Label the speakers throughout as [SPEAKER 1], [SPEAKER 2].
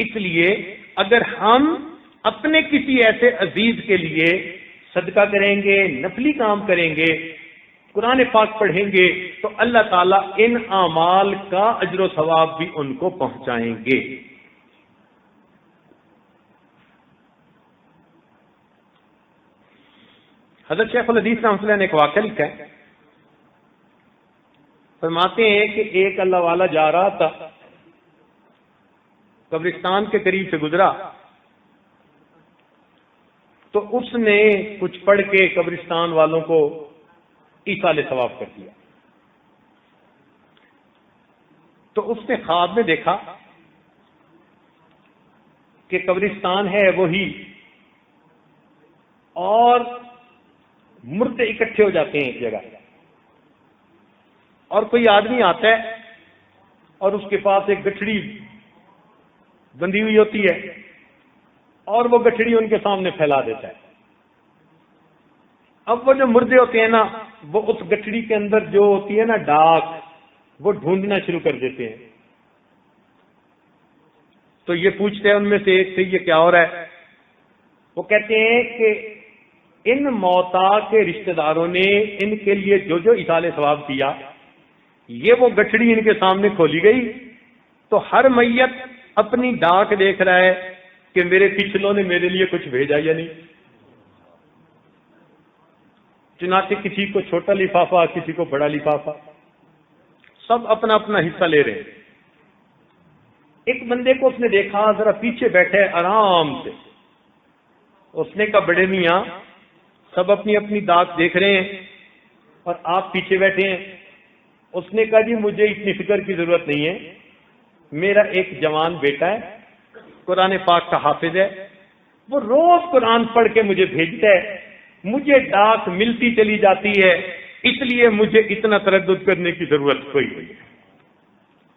[SPEAKER 1] اس لیے اگر ہم اپنے کسی ایسے عزیز کے لیے صدقہ کریں گے، نفلی کام کریں گے، قرآن پاک پڑھیں گے، تو اللہ تعالیٰ ان اعمال کا اجر و ثواب بھی ان کو پہنچائیں گے۔ حضرت شیخ الحدیث رحمۃ اللہ نے ایک واقعہ لکھا ہے، فرماتے ہیں کہ ایک اللہ والا جا رہا تھا، قبرستان کے قریب سے گزرا تو اس نے کچھ پڑھ کے قبرستان والوں کو ایصال ثواب کر دیا۔ تو اس نے خواب میں دیکھا کہ قبرستان ہے وہی، اور مردے اکٹھے ہو جاتے ہیں ایک جگہ، اور کوئی آدمی آتا ہے اور اس کے پاس ایک گٹھڑی بندھی ہوئی ہوتی ہے، اور وہ گٹھڑی ان کے سامنے پھیلا دیتا ہے۔ اب وہ جو مردے ہوتے ہیں نا، وہ اس گٹھڑی کے اندر جو ہوتی ہے نا ڈاک، وہ ڈھونڈنا شروع کر دیتے ہیں۔ تو یہ پوچھتے ہیں ان میں سے ایک سے، یہ کیا ہو رہا ہے؟ وہ کہتے ہیں کہ ان موتا کے رشتہ داروں نے ان کے لیے جو جو ایصال ثواب کیا، یہ وہ گٹھڑی ان کے سامنے کھولی گئی، تو ہر میت اپنی ڈاک دیکھ رہا ہے کہ میرے پچھلوں نے میرے لیے کچھ بھیجا یا نہیں۔ چنانچہ کسی کو چھوٹا لفافہ، کسی کو بڑا لفافہ، سب اپنا اپنا حصہ لے رہے ہیں۔ ایک بندے کو اس نے دیکھا ذرا پیچھے بیٹھے آرام سے، اس نے کہا بڑے میاں سب اپنی اپنی ڈاک دیکھ رہے ہیں اور آپ پیچھے بیٹھے ہیں۔ اس نے کہا جی مجھے اتنی فکر کی ضرورت نہیں ہے، میرا ایک جوان بیٹا ہے، قرآن پاک کا حافظ ہے، وہ روز قرآن پڑھ کے مجھے بھیجتا ہے، مجھے ڈاک ملتی چلی جاتی ہے، اس لیے مجھے اتنا تردد کرنے کی ضرورت کوئی نہیں ہے۔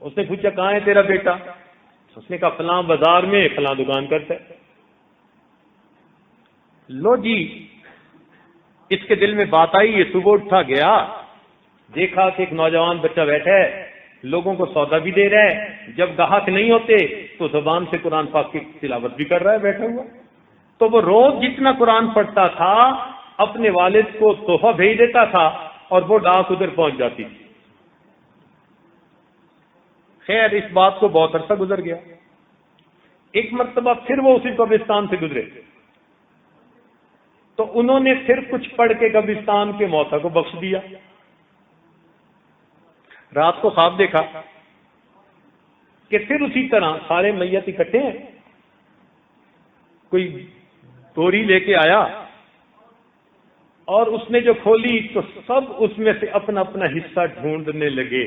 [SPEAKER 1] اس نے پوچھا کہاں ہے تیرا بیٹا؟ اس نے کہا فلاں بازار میں فلاں دکان کرتا ہے۔ لو جی، اس کے دل میں بات آئی، یہ صبح اٹھا گیا، دیکھا کہ ایک نوجوان بچہ بیٹھا ہے، لوگوں کو سودا بھی دے رہا ہے، جب گاہک نہیں ہوتے تو زبان سے قرآن پاک کی تلاوت بھی کر رہا ہے بیٹھا ہوا۔ تو وہ روز جتنا قرآن پڑھتا تھا اپنے والد کو تحفہ بھیج دیتا تھا اور وہ ڈاک ادھر پہنچ جاتی تھی۔ خیر اس بات کو بہت عرصہ گزر گیا، ایک مرتبہ پھر وہ اسی قبرستان سے گزرے تو انہوں نے پھر کچھ پڑھ کے قبرستان کے موتا کو بخش دیا۔ رات کو خواب دیکھا کہ پھر اسی طرح سارے میت اکٹھے ہیں، کوئی توری لے کے آیا اور اس نے جو کھولی تو سب اس میں سے اپنا اپنا حصہ ڈھونڈنے لگے۔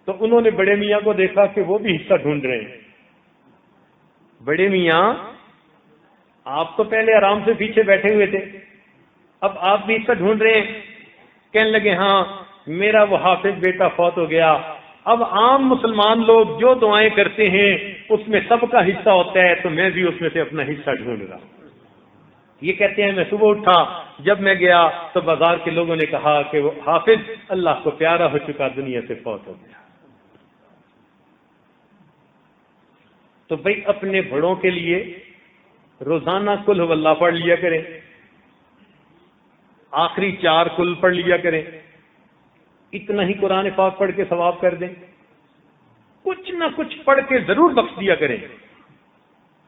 [SPEAKER 1] تو انہوں نے بڑے میاں کو دیکھا کہ وہ بھی حصہ ڈھونڈ رہے ہیں۔ بڑے میاں آپ تو پہلے آرام سے پیچھے بیٹھے ہوئے تھے، اب آپ بھی حصہ ڈھونڈ رہے ہیں؟ کہنے لگے ہاں میرا وہ حافظ بیٹا فوت ہو گیا، اب عام مسلمان لوگ جو دعائیں کرتے ہیں اس میں سب کا حصہ ہوتا ہے، تو میں بھی اس میں سے اپنا حصہ ڈھونڈ رہا ہوں۔ یہ کہتے ہیں میں صبح اٹھا، جب میں گیا تو بازار کے لوگوں نے کہا کہ وہ حافظ اللہ کو پیارا ہو چکا دنیا سے فوت ہو گیا۔ تو بھائی اپنے بڑوں کے لیے روزانہ قل هو اللہ پڑھ لیا کریں، آخری 4 کل پڑھ لیا کریں، اتنا ہی قرآن پاک پڑھ کے ثواب کر دیں، کچھ نہ کچھ پڑھ کے ضرور بخش دیا کریں۔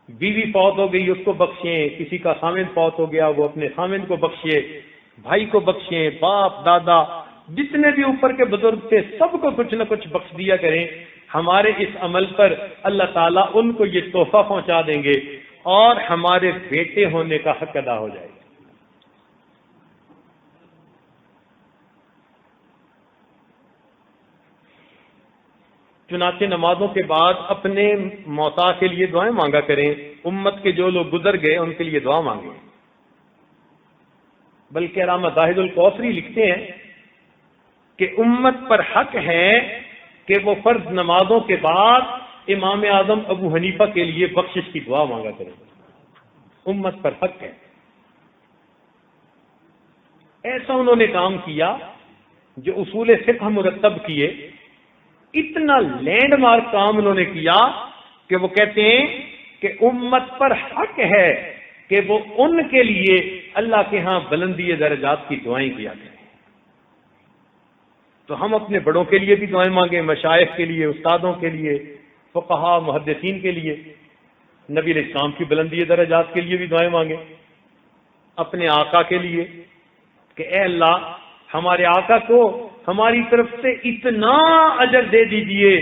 [SPEAKER 1] بیوی فوت ہو گئی اس کو بخشیں، کسی کا خامند فوت ہو گیا وہ اپنے خامند کو بخشے، بھائی کو بخشیں، باپ دادا جتنے بھی اوپر کے بزرگ تھے سب کو کچھ نہ کچھ بخش دیا کریں۔ ہمارے اس عمل پر اللہ تعالیٰ ان کو یہ تحفہ پہنچا دیں گے اور ہمارے بیٹے ہونے کا حق ادا ہو جائے گا۔ چنانچہ نمازوں کے بعد اپنے موتا کے لیے دعائیں مانگا کریں، امت کے جو لوگ گزر گئے ان کے لیے دعا مانگیں۔ بلکہ علامہ زاہد القوثری لکھتے ہیں کہ امت پر حق ہے کہ وہ فرض نمازوں کے بعد امام اعظم ابو حنیفہ کے لیے بخشش کی دعا مانگا کریں، امت پر حق ہے۔ ایسا انہوں نے کام کیا جو اصول فقہ مرتب کیے، اتنا لینڈ مارک کام انہوں نے کیا کہ وہ کہتے ہیں کہ امت پر حق ہے کہ وہ ان کے لیے اللہ کے ہاں بلندی درجات کی دعائیں کیا کریں. تو ہم اپنے بڑوں کے لیے بھی دعائیں مانگیں، مشائخ کے لیے، استادوں کے لیے، فقہا محدثین کے لیے، نبی علیہ السلام کی بلندی درجات کے لیے بھی دعائیں مانگیں، اپنے آقا کے لیے کہ اے اللہ ہمارے آقا کو ہماری طرف سے اتنا اجر دے دیجئے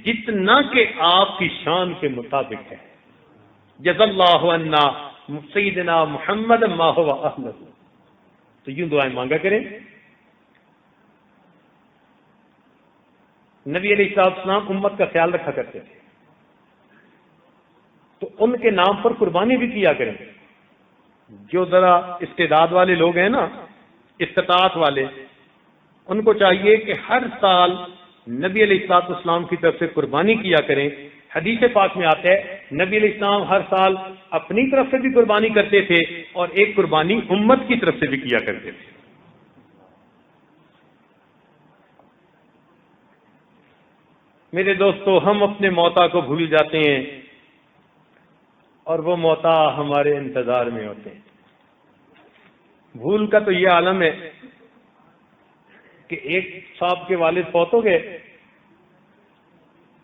[SPEAKER 1] جتنا کہ آپ کی شان کے مطابق ہے. جزا اللہ عنا سیدنا محمد ما هو اہلہ. تو یوں دعائیں مانگا کریں. نبی علیہ السلام امت کا خیال رکھا کرتے تھے تو ان کے نام پر قربانی بھی کیا کریں. جو ذرا استعداد والے لوگ ہیں نا، استطاعت والے، ان کو چاہیے کہ ہر سال نبی علیہ السلام کی طرف سے قربانی کیا کریں. حدیث پاک میں آتا ہے نبی علیہ السلام ہر سال اپنی طرف سے بھی قربانی کرتے تھے اور ایک قربانی امت کی طرف سے بھی کیا کرتے تھے. میرے دوستو، ہم اپنے موتا کو بھول جاتے ہیں اور وہ موتا ہمارے انتظار میں ہوتے ہیں. بھول کا تو یہ عالم ہے کہ ایک صاحب کے والد فوت ہو گئے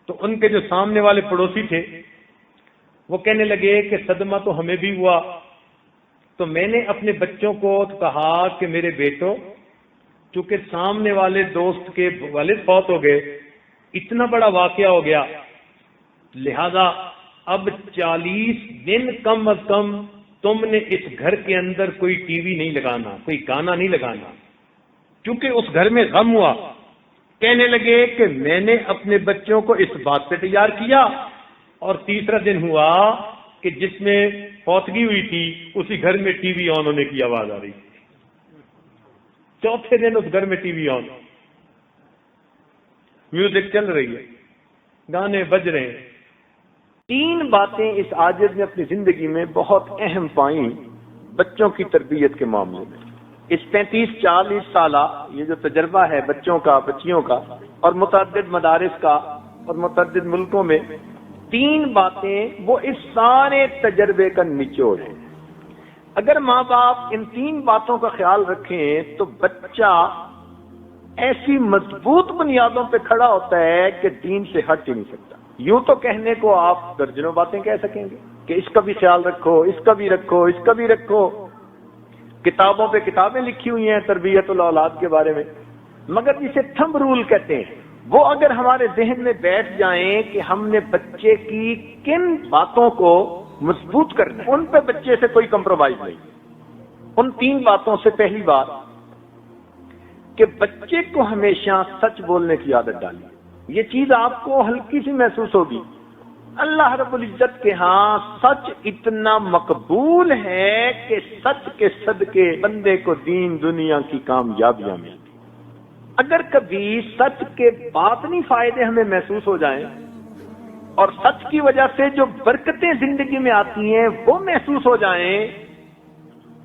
[SPEAKER 1] تو ان کے جو سامنے والے پڑوسی تھے وہ کہنے لگے کہ صدمہ تو ہمیں بھی ہوا. تو میں نے اپنے بچوں کو کہا کہ میرے بیٹو، چونکہ سامنے والے دوست کے والد فوت ہو گئے، اتنا بڑا واقعہ ہو گیا، لہذا اب 40 دن کم از کم تم نے اس گھر کے اندر کوئی ٹی وی نہیں لگانا، کوئی گانا نہیں لگانا، کیونکہ اس گھر میں غم ہوا. کہنے لگے کہ میں نے اپنے بچوں کو اس بات پہ تیار کیا اور تیسرا دن ہوا کہ جس میں فوتگی ہوئی تھی اسی گھر میں ٹی وی آن ہونے کی آواز آ رہی تھی. چوتھے دن اس گھر میں ٹی وی آن، میوزک چل رہی ہے، گانے بج رہے ہیں. 3 باتیں اس عاجز نے اپنی زندگی میں بہت اہم پائیں بچوں کی تربیت کے معاملے میں. اس 35-40 سالہ یہ جو تجربہ ہے بچوں کا، بچیوں کا، اور متعدد مدارس کا اور متعدد ملکوں میں، 3 باتیں وہ اس سارے تجربے کا نچوڑ ہے. اگر ماں باپ ان 3 باتوں کا خیال رکھیں تو بچہ ایسی مضبوط بنیادوں پہ کھڑا ہوتا ہے کہ دین سے ہٹ ہی نہیں سکتا. یوں تو کہنے کو آپ درجنوں باتیں کہہ سکیں گے کہ اس کا بھی خیال رکھو، اس کا بھی رکھو، اس کا بھی رکھو. کتابوں پہ کتابیں لکھی ہوئی ہیں تربیت الاولاد کے بارے میں، مگر جسے تھمب رول کہتے ہیں وہ اگر ہمارے ذہن میں بیٹھ جائیں کہ ہم نے بچے کی کن باتوں کو مضبوط کرنا ہے، ان پہ بچے سے کوئی کمپرومائز نہیں. ان 3 باتوں سے پہلی بات کہ بچے کو ہمیشہ سچ بولنے کی عادت ڈالی. یہ چیز آپ کو ہلکی سی محسوس ہوگی. اللہ رب العزت کے ہاں سچ اتنا مقبول ہے کہ سچ کے صدقے بندے کو دین دنیا کی کامیابیاں ملتی. اگر کبھی سچ کے باطنی فائدے ہمیں محسوس ہو جائیں اور سچ کی وجہ سے جو برکتیں زندگی میں آتی ہیں وہ محسوس ہو جائیں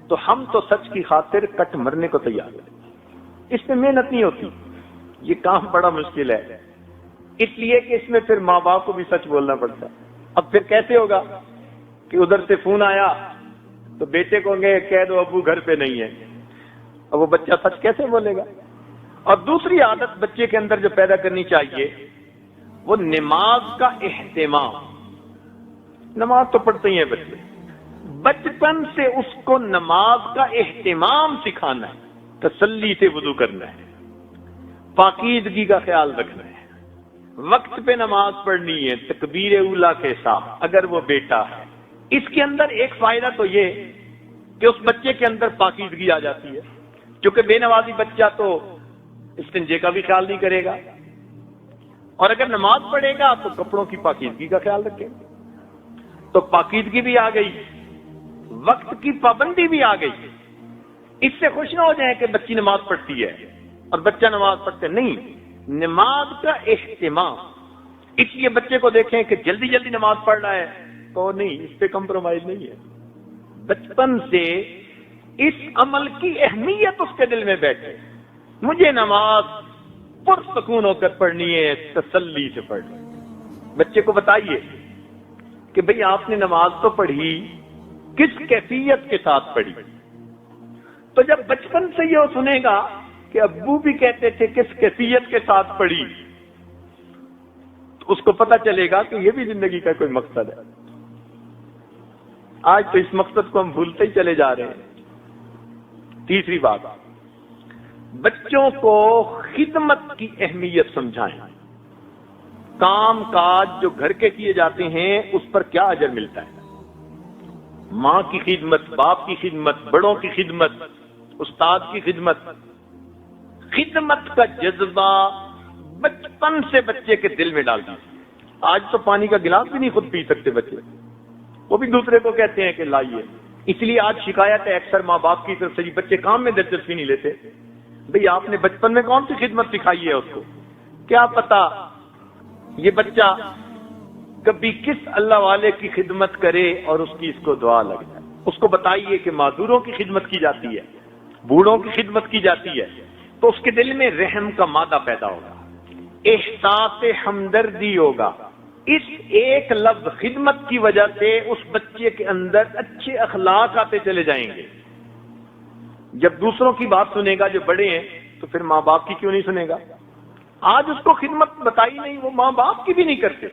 [SPEAKER 1] تو ہم تو سچ کی خاطر کٹ مرنے کو تیار ہیں. اس میں محنت نہیں ہوتی، یہ کام بڑا مشکل ہے، اس لیے کہ اس میں پھر ماں باپ کو بھی سچ بولنا پڑتا ہے. اب پھر کیسے ہوگا کہ ادھر سے فون آیا تو بیٹے کو کہہ دو ابو گھر پہ نہیں ہے، اب وہ بچہ سچ کیسے بولے گا؟ اور دوسری عادت بچے کے اندر جو پیدا کرنی چاہیے وہ نماز کا اہتمام. نماز تو پڑھتے ہی ہیں بچے، بچپن سے اس کو نماز کا اہتمام سکھانا ہے، تسلی سے وضو کرنا ہے، پاکیزگی کا خیال رکھنا ہے، وقت پہ نماز پڑھنی ہے تکبیر اولا کے ساتھ اگر وہ بیٹا ہے. اس کے اندر ایک فائدہ تو یہ کہ اس بچے کے اندر پاکیزگی آ جاتی ہے، کیونکہ بے نمازی بچہ تو استنجے کا بھی خیال نہیں کرے گا، اور اگر نماز پڑھے گا تو کپڑوں کی پاکیزگی کا خیال رکھے گا. تو پاکیزگی بھی آ گئی، وقت کی پابندی بھی آ گئی. اس سے خوش نہ ہو جائیں کہ بچی نماز پڑھتی ہے اور بچہ نماز پڑھتے نہیں. نماز کا اہتمام، اس لیے بچے کو دیکھیں کہ جلدی جلدی نماز پڑھ رہا ہے تو نہیں، اس پہ کمپرومائز نہیں ہے. بچپن سے اس عمل کی اہمیت اس کے دل میں بیٹھے، مجھے نماز پرسکون ہو کر پڑھنی ہے، تسلی سے پڑھنی ہے. بچے کو بتائیے کہ بھئی آپ نے نماز تو پڑھی، کس کیفیت کے ساتھ پڑھی؟ تو جب بچپن سے یہ سنے گا کہ ابو بھی کہتے تھے کس کیفیت کے ساتھ پڑھی، تو اس کو پتہ چلے گا کہ یہ بھی زندگی کا کوئی مقصد ہے۔ آج تو اس مقصد کو ہم بھولتے ہی چلے جا رہے ہیں۔ تیسری بات، بچوں کو خدمت کی اہمیت سمجھائیں۔ کام کاج جو گھر کے کیے جاتے ہیں اس پر کیا اجر ملتا ہے؟ ماں کی خدمت، باپ کی خدمت، بڑوں کی خدمت، استاد کی خدمت، خدمت کا جذبہ بچپن سے بچے کے دل میں ڈال دیجیے۔ آج تو پانی کا گلاس بھی نہیں خود پی سکتے بچے، وہ بھی دوسرے کو کہتے ہیں کہ لائیے۔ اس لیے آج شکایت ہے اکثر ماں باپ کی طرف سے، بچے کام میں دلچسپی نہیں لیتے۔ بھئی آپ نے بچپن میں کون سی خدمت سکھائی ہے اس کو؟ کیا پتا یہ بچہ کبھی کس اللہ والے کی خدمت کرے اور اس کی اس کو دعا لگ جائے۔ اس کو بتائیے کہ معذوروں کی خدمت کی جاتی ہے، بوڑھوں کی خدمت کی جاتی ہے، تو اس کے دل میں رحم کا مادہ پیدا ہوگا، احساس ہمدردی ہوگا۔ اس ایک لفظ خدمت کی وجہ سے اس بچے کے اندر اچھے اخلاق آتے چلے جائیں گے۔ جب دوسروں کی بات سنے گا جو بڑے ہیں تو پھر ماں باپ کی کیوں نہیں سنے گا؟ آج اس کو خدمت بتائی نہیں، وہ ماں باپ کی بھی نہیں کرتے۔